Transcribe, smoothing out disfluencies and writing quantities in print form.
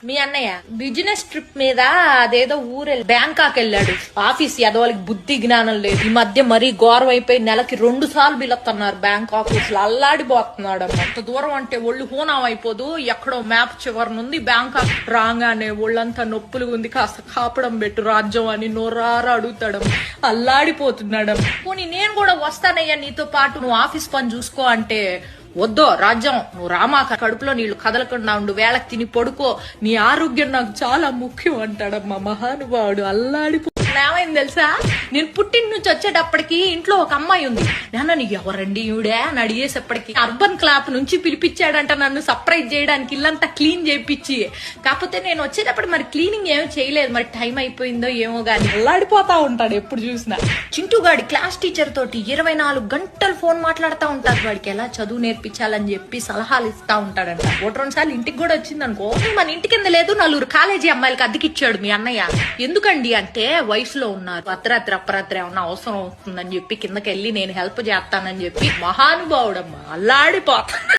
మీ అన్నయ్య business trip మీద అదేదో ఊరెళ్ళి బ్యాంకాక్ వెళ్ళాడు. ఆఫీస్ ఎదవాళ్ళకి బుద్ధి జ్ఞానం లేదు. ఈ మధ్య మరీ ఘోరం అయిపోయి నెలకి 2 సార్లు బిలస్తున్నారు బ్యాంకాక్. అల్లాడిపోతున్నాడు. అంత దూరం అంటే ఒళ్ళు హూనం అయిపోదు. ఎక్కడో మ్యాప్ చివరి నుండి బ్యాంకాక్ రాగానే ఒళ్ళంతా నొప్పులు ఉంది, కాస్త కాపడం పెట్టు రాజ్యం అని నోరారా అడుగుతాడు. అల్లాడిపోతున్నాడు. పోనీ నేను కూడా వస్తానయ్యా నీతో పాటు, నువ్వు ఆఫీస్ పని చూసుకో అంటే, వద్దో రాజ్యం నువ్వు రామాక, కడుపులో నీళ్లు కదలకుండా ఉండు, వేళకి తిని పడుకో, నీ ఆరోగ్యం నాకు చాలా ముఖ్యం అంటాడమ్మా మహానుభావుడు. అల్లాడిపో. ఏమైంది తెలుసా, నేను పుట్టిన నుంచి వచ్చేటప్పటికి ఇంట్లో ఒక అమ్మాయి ఉంది. నాన్న నీకు ఎవరండి ఈవిడే అని అడిగేసేప్పటికి అర్బన్ క్లాప్ నుంచి పిలిపించాడంట నన్ను సర్ప్రైజ్ చేయడానికి, ఇల్లంతా క్లీన్ చేయించి. కాకపోతే నేను వచ్చేటప్పుడు మరి క్లీనింగ్ ఏమీ చేయలేదు, మరి టైం అయిపోయిందో ఏమో గాని అల్లాడిపోతా ఉంటాడు ఎప్పుడు చూసినా. చింటూగాడి క్లాస్ టీచర్ తోటి 24 గంటలు ఫోన్ మాట్లాడుతూ ఉంటాడు. వాడికి ఎలా చదువు నేర్పించాలని చెప్పి సలహాలు ఇస్తా ఉంటాడంట. 1-2 సార్లు ఇంటికి కూడా వచ్చింది అనుకో. మన ఇంటి కింద లేదు, 4 కాలేజీ అమ్మాయిలకి అద్దెకిచ్చాడు మీ అన్నయ్య. ఎందుకండి అంటే వయసులో ఉన్నారు, అర్ధరాత్రి ఏమన్నా అవసరం వస్తుందని చెప్పి కిందకి వెళ్ళి నేను హెల్ప్ చేస్తానని చెప్పి మహానుభావుడమ్మా. అల్లాడిపోతా.